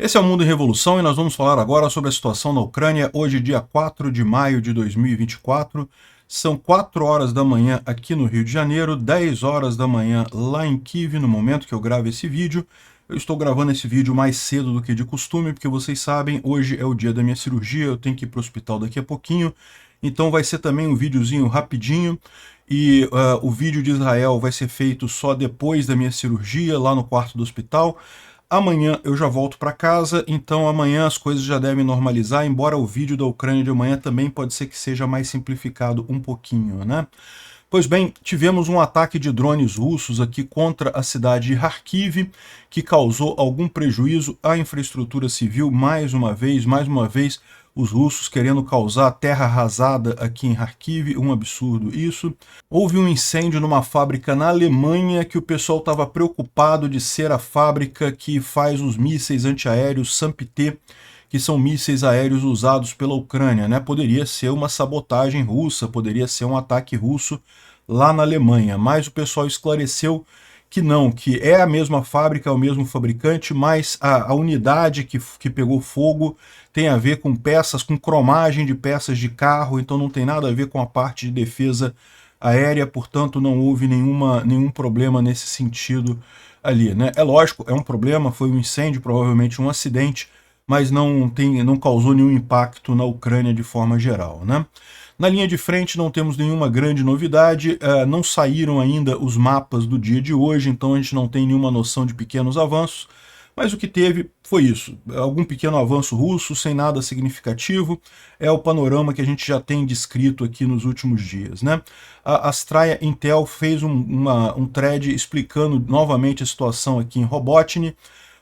Esse é o Mundo em Revolução e nós vamos falar agora sobre a situação na Ucrânia, hoje dia 4 de maio de 2024. São 4 horas da manhã aqui no Rio de Janeiro, 10 horas da manhã lá em Kiev, no momento que eu gravo esse vídeo. Eu estou gravando esse vídeo mais cedo do que de costume, porque vocês sabem, hoje é o dia da minha cirurgia, eu tenho que ir para o hospital daqui a pouquinho. Então vai ser também um videozinho rapidinho. E o vídeo de Israel vai ser feito só depois da minha cirurgia, lá no quarto do hospital. Amanhã eu já volto para casa, então amanhã as coisas já devem normalizar, embora o vídeo da Ucrânia de amanhã também pode ser que seja mais simplificado um pouquinho, né? Pois bem, tivemos um ataque de drones russos aqui contra a cidade de Kharkiv, que causou algum prejuízo à infraestrutura civil, mais uma vez, os russos querendo causar terra arrasada aqui em Kharkiv, um absurdo isso. Houve um incêndio numa fábrica na Alemanha que o pessoal estava preocupado de ser a fábrica que faz os mísseis antiaéreos SAM-PT, que são mísseis aéreos usados pela Ucrânia, né? Poderia ser uma sabotagem russa, poderia ser um ataque russo lá na Alemanha, mas o pessoal esclareceu que não, que é a mesma fábrica, é o mesmo fabricante, mas a unidade que pegou fogo tem a ver com peças, com cromagem de peças de carro, então não tem nada a ver com a parte de defesa aérea, portanto não houve nenhum problema nesse sentido ali, né? É lógico, é um problema, foi um incêndio, provavelmente um acidente, mas não causou nenhum impacto na Ucrânia de forma geral, né? Na linha de frente não temos nenhuma grande novidade, não saíram ainda os mapas do dia de hoje, então a gente não tem nenhuma noção de pequenos avanços, mas o que teve foi isso, algum pequeno avanço russo, sem nada significativo, é o panorama que a gente já tem descrito aqui nos últimos dias, né? A Astraia Intel fez um thread explicando novamente a situação aqui em Robotny,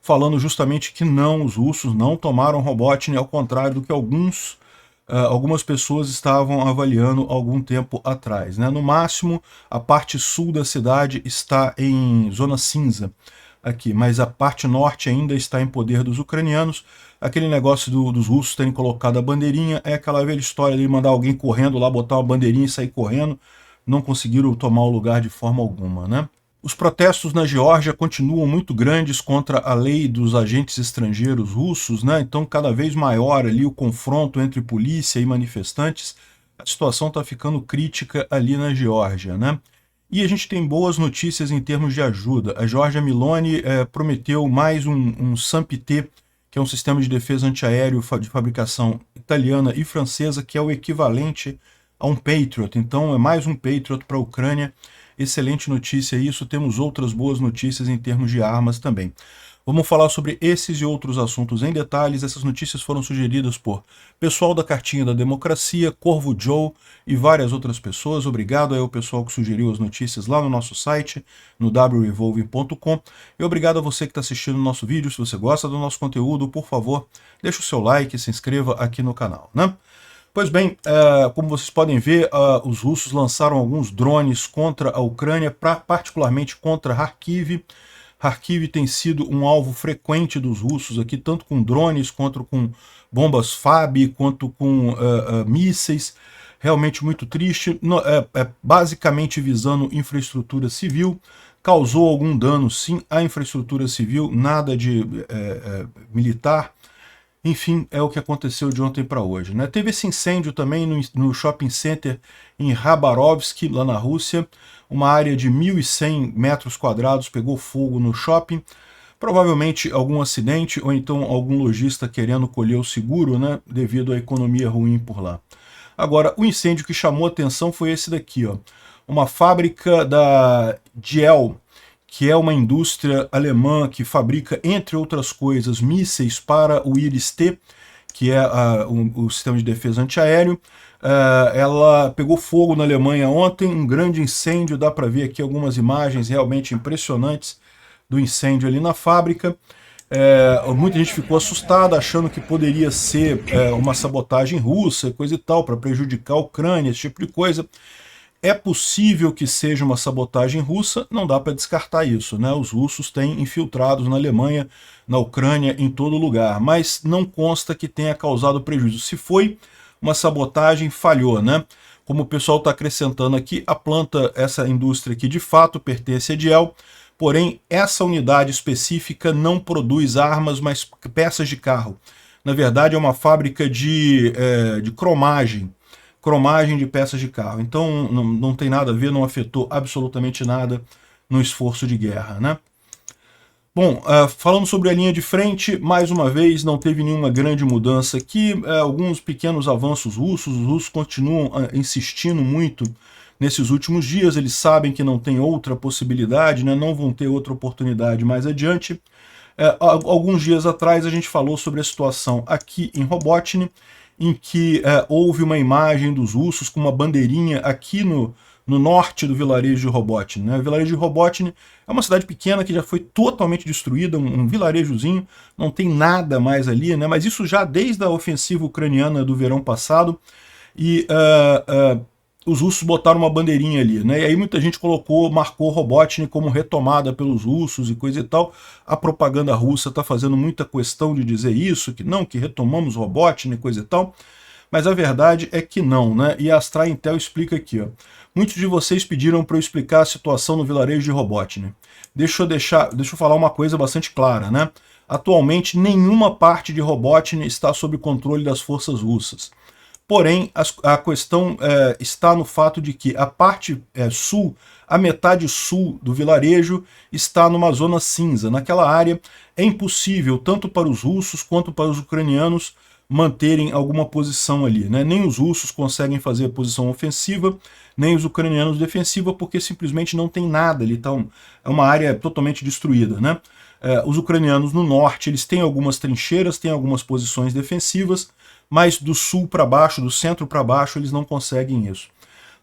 falando justamente que não, os russos não tomaram Robotny, ao contrário do que algumas pessoas estavam avaliando algum tempo atrás, né? No máximo, a parte sul da cidade está em zona cinza aqui, mas a parte norte ainda está em poder dos ucranianos. Aquele negócio dos russos terem colocado a bandeirinha é aquela velha história de mandar alguém correndo lá, botar uma bandeirinha e sair correndo. Não conseguiram tomar o lugar de forma alguma, né? Os protestos na Geórgia continuam muito grandes contra a lei dos agentes estrangeiros russos, né? Então cada vez maior ali o confronto entre polícia e manifestantes. A situação está ficando crítica ali na Geórgia, né? E a gente tem boas notícias em termos de ajuda. A Giorgia Meloni prometeu mais um SAM-PT, que é um sistema de defesa antiaéreo de fabricação italiana e francesa, que é o equivalente a um Patriot. Então é mais um Patriot para a Ucrânia. Excelente notícia isso, temos outras boas notícias em termos de armas também. Vamos falar sobre esses e outros assuntos em detalhes. Essas notícias foram sugeridas por pessoal da Cartinha da Democracia, Corvo Joe e várias outras pessoas. Obrigado aí ao pessoal que sugeriu as notícias lá no nosso site, no wrevolving.com. E obrigado a você que está assistindo o nosso vídeo. Se você gosta do nosso conteúdo, por favor, deixa o seu like e se inscreva aqui no canal, né? Pois bem, como vocês podem ver, os russos lançaram alguns drones contra a Ucrânia, particularmente contra Kharkiv. Kharkiv tem sido um alvo frequente dos russos aqui, tanto com drones, quanto com bombas FAB, quanto com mísseis. Realmente muito triste, basicamente visando infraestrutura civil. Causou algum dano, sim, à infraestrutura civil, nada de militar. Enfim, é o que aconteceu de ontem para hoje, né? Teve esse incêndio também no shopping center em Khabarovsk, lá na Rússia. Uma área de 1.100 metros quadrados pegou fogo no shopping. Provavelmente algum acidente ou então algum lojista querendo colher o seguro, né? Devido à economia ruim por lá. Agora, o incêndio que chamou a atenção foi esse daqui, ó. Uma fábrica da Diehl, que é uma indústria alemã que fabrica, entre outras coisas, mísseis para o IRIS-T, que é o sistema de defesa antiaéreo. Ela pegou fogo na Alemanha ontem, um grande incêndio, dá para ver aqui algumas imagens realmente impressionantes do incêndio ali na fábrica. Muita gente ficou assustada, achando que poderia ser uma sabotagem russa, coisa e tal, para prejudicar a Ucrânia, esse tipo de coisa. É possível que seja uma sabotagem russa, não dá para descartar isso, né? Os russos têm infiltrados na Alemanha, na Ucrânia, em todo lugar, mas não consta que tenha causado prejuízo. Se foi uma sabotagem, falhou, né? Como o pessoal está acrescentando aqui, essa indústria aqui de fato pertence a Diehl, porém essa unidade específica não produz armas, mas peças de carro. Na verdade é uma fábrica de cromagem de peças de carro. Então não tem nada a ver, não afetou absolutamente nada no esforço de guerra, né? Bom, falando sobre a linha de frente, mais uma vez não teve nenhuma grande mudança aqui, alguns pequenos avanços russos, os russos continuam insistindo muito nesses últimos dias, eles sabem que não tem outra possibilidade, né, não vão ter outra oportunidade mais adiante. Alguns dias atrás a gente falou sobre a situação aqui em Robotny, em que houve uma imagem dos russos com uma bandeirinha aqui no norte do vilarejo de Robotny, né? O vilarejo de Robotny é uma cidade pequena que já foi totalmente destruída, um vilarejozinho, não tem nada mais ali, né? Mas isso já desde a ofensiva ucraniana do verão passado, e os russos botaram uma bandeirinha ali, né? E aí muita gente marcou Robotny como retomada pelos russos e coisa e tal. A propaganda russa está fazendo muita questão de dizer isso, que não, que retomamos Robotny e coisa e tal. Mas a verdade é que não, né? E a Astra Intel explica aqui, ó. Muitos de vocês pediram para eu explicar a situação no vilarejo de Robotny. Deixa eu falar uma coisa bastante clara, né? Atualmente, nenhuma parte de Robotny está sob controle das forças russas. Porém, a questão está no fato de que a parte sul, a metade sul do vilarejo, está numa zona cinza. Naquela área é impossível, tanto para os russos quanto para os ucranianos, manterem alguma posição ali, né? Nem os russos conseguem fazer a posição ofensiva, nem os ucranianos defensiva, porque simplesmente não tem nada ali, então é uma área totalmente destruída, né? Os ucranianos no norte, eles têm algumas trincheiras, têm algumas posições defensivas, mas do sul para baixo, do centro para baixo, eles não conseguem isso.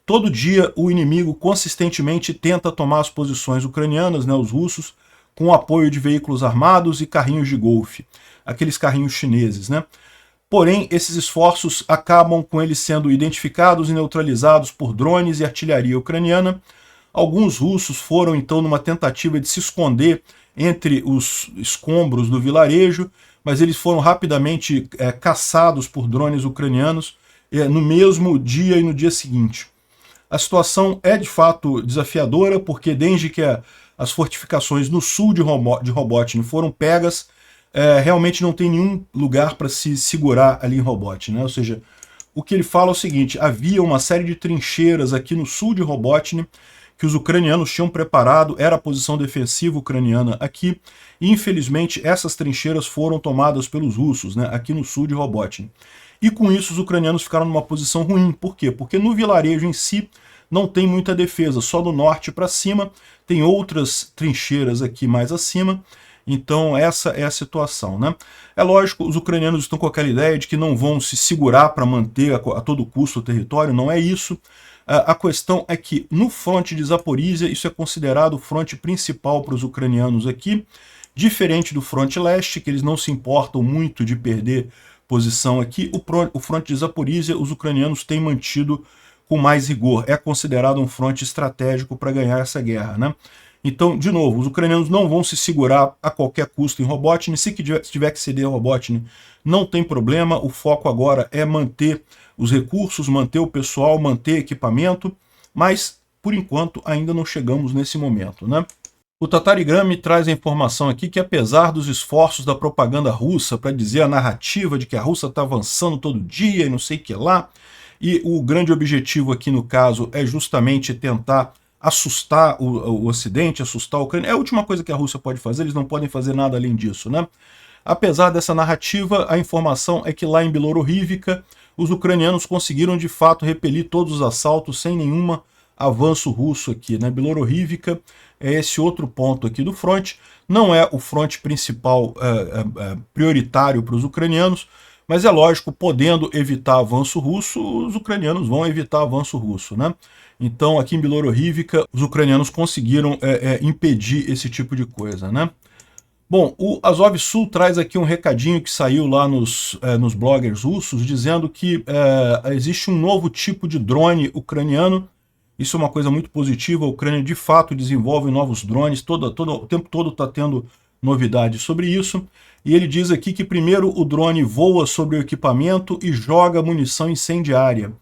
Todo dia o inimigo consistentemente tenta tomar as posições ucranianas, né, os russos, com o apoio de veículos armados e carrinhos de golfe, aqueles carrinhos chineses, né? Porém, esses esforços acabam com eles sendo identificados e neutralizados por drones e artilharia ucraniana. Alguns russos foram, então, numa tentativa de se esconder entre os escombros do vilarejo, mas eles foram rapidamente caçados por drones ucranianos no mesmo dia e no dia seguinte. A situação é, de fato, desafiadora, porque desde que as fortificações no sul de Robotny foram pegas, realmente não tem nenhum lugar para se segurar ali em Robotny, né? Ou seja, o que ele fala é o seguinte: havia uma série de trincheiras aqui no sul de Robotny que os ucranianos tinham preparado, era a posição defensiva ucraniana aqui, e infelizmente essas trincheiras foram tomadas pelos russos, né, aqui no sul de Robotny. E com isso os ucranianos ficaram numa posição ruim. Por quê? Porque no vilarejo em si não tem muita defesa, só do norte para cima, tem outras trincheiras aqui mais acima. Então essa é a situação, né? É lógico, os ucranianos estão com aquela ideia de que não vão se segurar para manter a todo custo o território, não é isso. A questão é que no fronte de Zaporizhia, isso é considerado o fronte principal para os ucranianos aqui, diferente do fronte leste, que eles não se importam muito de perder posição aqui. O fronte de Zaporizhia, os ucranianos têm mantido com mais rigor, é considerado um fronte estratégico para ganhar essa guerra, né? Então, de novo, os ucranianos não vão se segurar a qualquer custo em Robotny. Se tiver que ceder a Robotny, não tem problema. O foco agora é manter os recursos, manter o pessoal, manter equipamento, mas, por enquanto, ainda não chegamos nesse momento, né? O Tatarigram traz a informação aqui que, apesar dos esforços da propaganda russa para dizer a narrativa de que a Rússia está avançando todo dia e não sei o que lá, e o grande objetivo aqui, no caso, é justamente tentar assustar o Ocidente, assustar a Ucrânia. É a última coisa que a Rússia pode fazer, eles não podem fazer nada além disso, né? Apesar dessa narrativa, a informação é que lá em Bielorrivka, os ucranianos conseguiram de fato repelir todos os assaltos sem nenhum avanço russo aqui, né? Bielorrivka é esse outro ponto aqui do fronte, não é o fronte principal prioritário para os ucranianos, mas é lógico, podendo evitar avanço russo, os ucranianos vão evitar avanço russo, né? Então, aqui em Bielorrivka, os ucranianos conseguiram impedir esse tipo de coisa, né? Bom, o Azov Sul traz aqui um recadinho que saiu lá nos bloggers russos, dizendo que existe um novo tipo de drone ucraniano. Isso é uma coisa muito positiva, a Ucrânia de fato desenvolve novos drones, o tempo todo está tendo novidades sobre isso. E ele diz aqui que primeiro o drone voa sobre o equipamento e joga munição incendiária.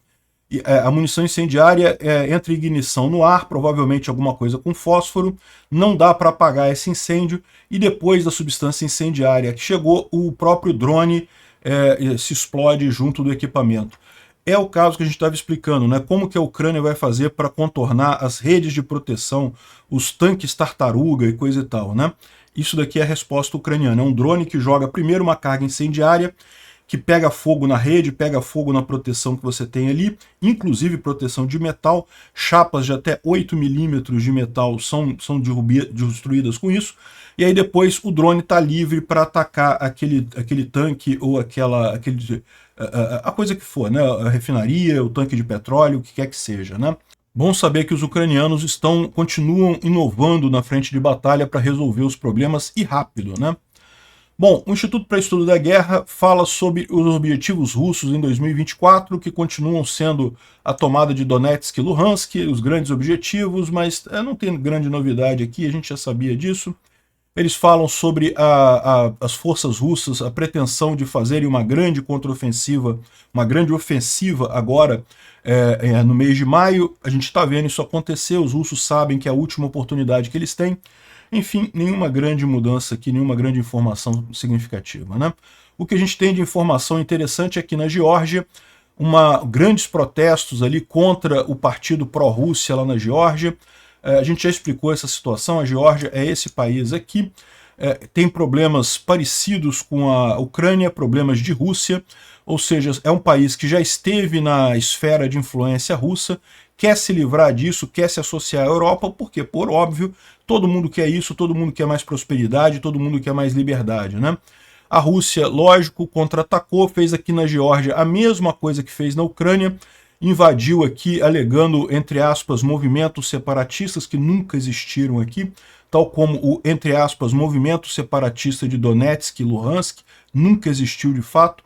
A munição incendiária entra em ignição no ar, provavelmente alguma coisa com fósforo, não dá para apagar esse incêndio, e depois da substância incendiária que chegou, o próprio drone se explode junto do equipamento. É o caso que a gente estava explicando, né? Como que a Ucrânia vai fazer para contornar as redes de proteção, os tanques tartaruga e coisa e tal, né? Isso daqui é a resposta ucraniana. É um drone que joga primeiro uma carga incendiária, que pega fogo na rede, pega fogo na proteção que você tem ali, inclusive proteção de metal, chapas de até 8 milímetros de metal são destruídas com isso, e aí depois o drone está livre para atacar aquele tanque ou a coisa que for, né? A refinaria, o tanque de petróleo, o que quer que seja, né? Bom saber que os ucranianos continuam inovando na frente de batalha para resolver os problemas e rápido, né? Bom, o Instituto para Estudo da Guerra fala sobre os objetivos russos em 2024, que continuam sendo a tomada de Donetsk e Luhansk, os grandes objetivos, mas não tem grande novidade aqui, a gente já sabia disso. Eles falam sobre as forças russas, a pretensão de fazerem uma grande contraofensiva, uma grande ofensiva agora no mês de maio. A gente está vendo isso acontecer, os russos sabem que é a última oportunidade que eles têm. Enfim, nenhuma grande mudança aqui, nenhuma grande informação significativa, né? O que a gente tem de informação interessante é que na Geórgia, grandes protestos ali contra o partido pró-Rússia lá na Geórgia. A gente já explicou essa situação, a Geórgia é esse país aqui, tem problemas parecidos com a Ucrânia, problemas de Rússia, ou seja, é um país que já esteve na esfera de influência russa, quer se livrar disso, quer se associar à Europa, porque, por óbvio, todo mundo quer isso, todo mundo quer mais prosperidade, todo mundo quer mais liberdade, né? A Rússia, lógico, contra-atacou, fez aqui na Geórgia a mesma coisa que fez na Ucrânia, invadiu aqui alegando, entre aspas, movimentos separatistas que nunca existiram aqui, tal como o, entre aspas, movimento separatista de Donetsk e Luhansk, nunca existiu de fato.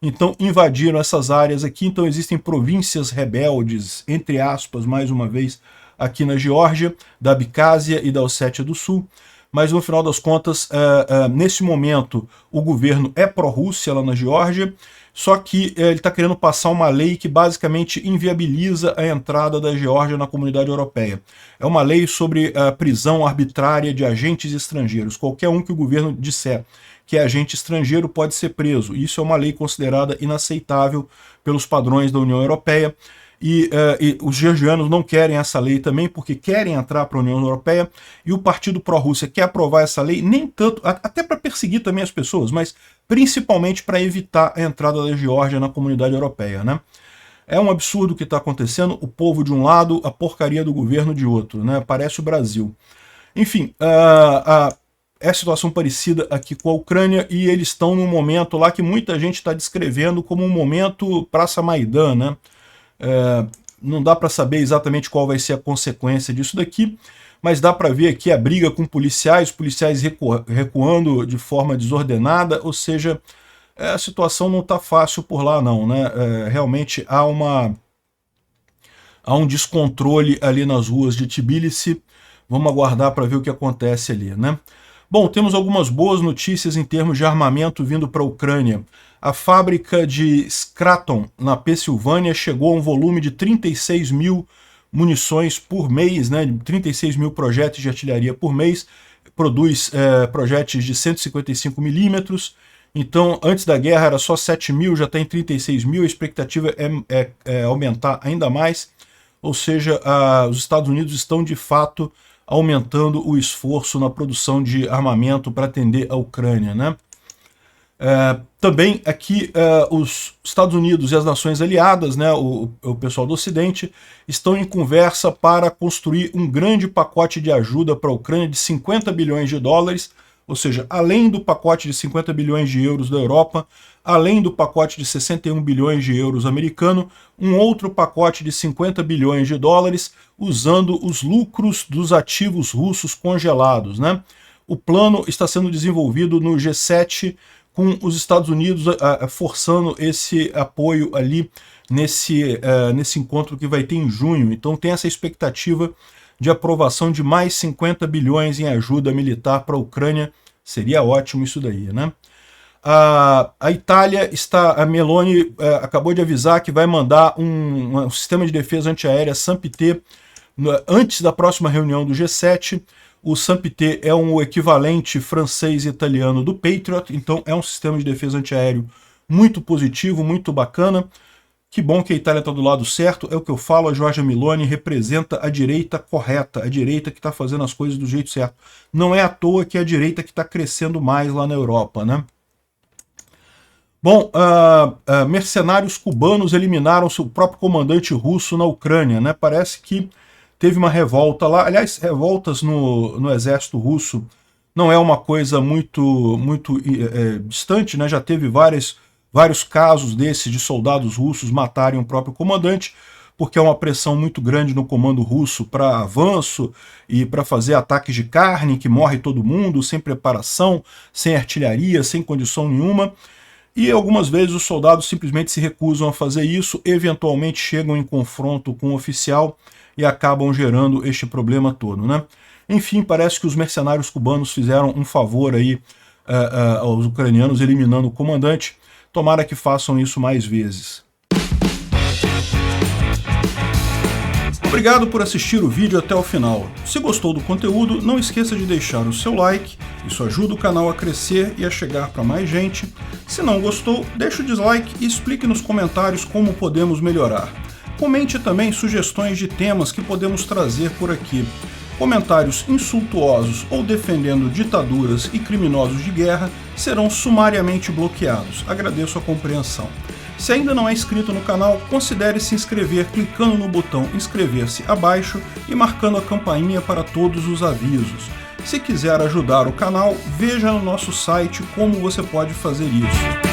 Então invadiram essas áreas aqui, então existem províncias rebeldes, entre aspas, mais uma vez, aqui na Geórgia, da Abcásia e da Ossétia do Sul, mas no final das contas, nesse momento, o governo é pró-Rússia lá na Geórgia, só que ele está querendo passar uma lei que basicamente inviabiliza a entrada da Geórgia na comunidade europeia. É uma lei sobre a prisão arbitrária de agentes estrangeiros. Qualquer um que o governo disser que é agente estrangeiro pode ser preso. Isso é uma lei considerada inaceitável pelos padrões da União Europeia. E os georgianos não querem essa lei também, porque querem entrar para a União Europeia, e o Partido Pró-Rússia quer aprovar essa lei, nem tanto, até para perseguir também as pessoas, mas principalmente para evitar a entrada da Geórgia na comunidade europeia, né? É um absurdo o que está acontecendo, o povo de um lado, a porcaria do governo de outro, né? Parece o Brasil. Enfim, é a situação parecida aqui com a Ucrânia, e eles estão num momento lá que muita gente está descrevendo como um momento Praça Maidan, né? Não dá para saber exatamente qual vai ser a consequência disso daqui, mas dá para ver aqui a briga com policiais recuando de forma desordenada, ou seja, a situação não está fácil por lá não, né? Realmente há um descontrole ali nas ruas de Tbilisi. Vamos aguardar para ver o que acontece ali, né? Bom, temos algumas boas notícias em termos de armamento vindo para a Ucrânia. A fábrica de Scranton, na Pensilvânia, chegou a um volume de 36 mil munições por mês, né? 36 mil projéteis de artilharia por mês, produz projéteis de 155 milímetros. Então, antes da guerra era só 7 mil, já está em 36 mil, a expectativa é aumentar ainda mais. Ou seja, os Estados Unidos estão de fato aumentando o esforço na produção de armamento para atender a Ucrânia, né? Também aqui os Estados Unidos e as nações aliadas, né, o pessoal do Ocidente, estão em conversa para construir um grande pacote de ajuda para a Ucrânia de 50 bilhões de dólares, ou seja, além do pacote de 50 bilhões de euros da Europa, além do pacote de 61 bilhões de euros americano, um outro pacote de 50 bilhões de dólares, usando os lucros dos ativos russos congelados, né? O plano está sendo desenvolvido no G7, com os Estados Unidos forçando esse apoio ali nesse encontro que vai ter em junho. Então tem essa expectativa de aprovação de mais 50 bilhões em ajuda militar para a Ucrânia. Seria ótimo isso daí, né? A Itália a Meloni acabou de avisar que vai mandar um sistema de defesa antiaérea SAMP-T antes da próxima reunião do G7. O SAMP-T é um equivalente francês e italiano do Patriot, então é um sistema de defesa antiaéreo muito positivo, muito bacana. Que bom que a Itália está do lado certo, é o que eu falo, a Giorgia Meloni representa a direita correta, a direita que está fazendo as coisas do jeito certo. Não é à toa que é a direita que está crescendo mais lá na Europa, né? Bom, mercenários cubanos eliminaram seu próprio comandante russo na Ucrânia, né? Parece que teve uma revolta lá. Aliás, revoltas no exército russo não é uma coisa muito distante, né? Já teve vários casos desses de soldados russos matarem o próprio comandante, porque é uma pressão muito grande no comando russo para avanço e para fazer ataques de carne, que morre todo mundo, sem preparação, sem artilharia, sem condição nenhuma. E algumas vezes os soldados simplesmente se recusam a fazer isso, eventualmente chegam em confronto com o oficial e acabam gerando este problema todo, né? Enfim, parece que os mercenários cubanos fizeram um favor aí aos ucranianos, eliminando o comandante. Tomara que façam isso mais vezes. Obrigado por assistir o vídeo até o final. Se gostou do conteúdo, não esqueça de deixar o seu like, isso ajuda o canal a crescer e a chegar para mais gente. Se não gostou, deixe o dislike e explique nos comentários como podemos melhorar. Comente também sugestões de temas que podemos trazer por aqui. Comentários insultuosos ou defendendo ditaduras e criminosos de guerra serão sumariamente bloqueados. Agradeço a compreensão. Se ainda não é inscrito no canal, considere se inscrever clicando no botão inscrever-se abaixo e marcando a campainha para todos os avisos. Se quiser ajudar o canal, veja no nosso site como você pode fazer isso.